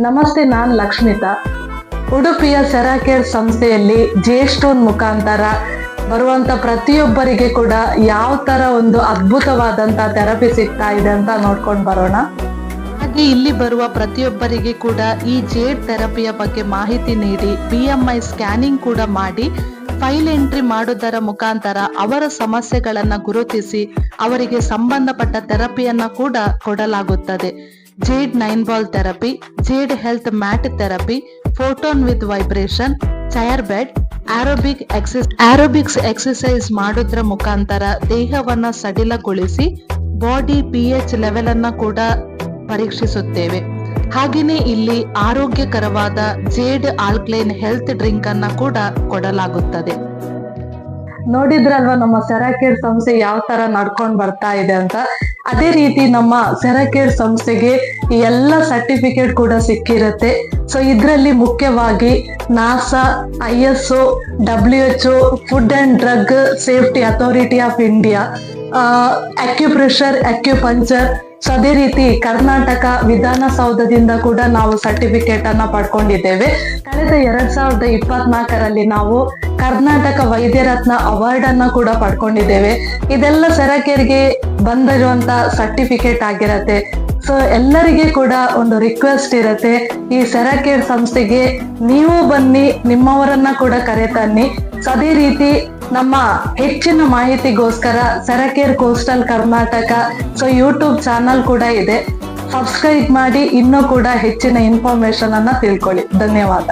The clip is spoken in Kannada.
ನಮಸ್ತೆ, ನಾನು ಲಕ್ಷ್ಮಿತಾ. ಉಡುಪಿಯ ಸೆರಾಕೇರ್ ಸಂಸ್ಥೆಯಲ್ಲಿ ಜೇಸ್ಟೋನ್ ಮುಖಾಂತರ ಬರುವಂತ ಪ್ರತಿಯೊಬ್ಬರಿಗೆ ಕೂಡ ಯಾವ ತರ ಒಂದು ಅದ್ಭುತವಾದಂತ ಥೆರಪಿ ಸಿಗ್ತಾ ಇದೆ ಅಂತ ನೋಡ್ಕೊಂಡು ಬರೋಣ. ಹಾಗೆ ಇಲ್ಲಿ ಬರುವ ಪ್ರತಿಯೊಬ್ಬರಿಗೆ ಕೂಡ ಈ ಜೇಡ್ ಥೆರಪಿಯ ಬಗ್ಗೆ ಮಾಹಿತಿ ನೀಡಿ BMI ಸ್ಕ್ಯಾನಿಂಗ್ ಕೂಡ ಮಾಡಿ ಫೈಲ್ ಎಂಟ್ರಿ ಮಾಡುವುದರ ಮುಖಾಂತರ ಅವರ ಸಮಸ್ಯೆಗಳನ್ನ ಗುರುತಿಸಿ ಅವರಿಗೆ ಸಂಬಂಧಪಟ್ಟ ಥೆರಪಿಯನ್ನ ಕೂಡ ಕೊಡಲಾಗುತ್ತದೆ. Jade 9 ball therapy, jade health mat therapy, photon with vibration, chair bed, aerobics exercise ಮಾಡೋದ್ರ ಮುಖಾಂತರ ದೇಹವನ್ನ ಸಡಿಲಗೊಳಿಸಿ ಬಾಡಿ pH ಲೆವೆಲ್ ಅನ್ನ ಕೂಡ ಪರೀಕ್ಷಿಸುತ್ತೇವೆ. ಹಾಗೆಯೇ ಇಲ್ಲಿ ಆರೋಗ್ಯಕರವಾದ ಜೇಡ್ ಆಲ್ಕ್ಲೈನ್ ಹೆಲ್ತ್ ಡ್ರಿಂಕ್ ಅನ್ನ ಕೂಡ ಕೊಡಲಾಗುತ್ತದೆ. ನೋಡಿದ್ರಲ್ವಾ ನಮ್ಮ ಸೆರಾಕೇರ್ ಸಂಸ್ಥೆ ಯಾವ ತರ ನಡ್ಕೊಂಡು ಬರ್ತಾ ಇದೆ ಅಂತ. ಅದೇ ರೀತಿ ನಮ್ಮ ಸೆರಾಕೇರ್ ಸಂಸ್ಥೆಗೆ ಈ ಎಲ್ಲ ಸರ್ಟಿಫಿಕೇಟ್ ಕೂಡ ಸಿಕ್ಕಿರುತ್ತೆ. ಸೊ ಇದರಲ್ಲಿ ಮುಖ್ಯವಾಗಿ NASA, ISO, WHO, food and drug safety authority of India, acupressure, acupuncture. So ಅದೇ ರೀತಿ ಕರ್ನಾಟಕ ವಿಧಾನಸೌಧದಿಂದ ಕೂಡ ನಾವು ಸರ್ಟಿಫಿಕೇಟ್ ಅನ್ನ ಪಡ್ಕೊಂಡಿದ್ದೇವೆ. ಕಳೆದ 2024ರಲ್ಲಿ ನಾವು ಕರ್ನಾಟಕ ವೈದ್ಯ ರತ್ನ ಅವಾರ್ಡ್ ಅನ್ನ ಕೂಡ ಪಡ್ಕೊಂಡಿದ್ದೇವೆ. ಇದೆಲ್ಲ ಸೆರಾಕೇರ್ಗೆ ಬಂದಿರುವಂತ ಸರ್ಟಿಫಿಕೇಟ್ ಆಗಿರತ್ತೆ. ಸೊ ಎಲ್ಲರಿಗೆ ಕೂಡ ಒಂದು ರಿಕ್ವೆಸ್ಟ್ ಇರುತ್ತೆ, ಈ ಸೆರಾಕೇರ್ ಸಂಸ್ಥೆಗೆ ನೀವು ಬನ್ನಿ, ನಿಮ್ಮವರನ್ನ ಕೂಡ ಕರೆತನ್ನಿ. ಸೊ ಅದೇ ರೀತಿ ನಮ್ಮ ಹೆಚ್ಚಿನ ಮಾಹಿತಿಗೋಸ್ಕರ ಸೆರಾಕೇರ್ ಕೋಸ್ಟಲ್ ಕರ್ನಾಟಕ ಯೂಟ್ಯೂಬ್ ಚಾನಲ್ ಕೂಡ ಇದೆ. ಸಬ್ಸ್ಕ್ರೈಬ್ ಮಾಡಿ ಇನ್ನೂ ಕೂಡ ಹೆಚ್ಚಿನ ಇನ್ಫಾರ್ಮೇಶನ್ ಅನ್ನ ತಿಳ್ಕೊಳ್ಳಿ. ಧನ್ಯವಾದ.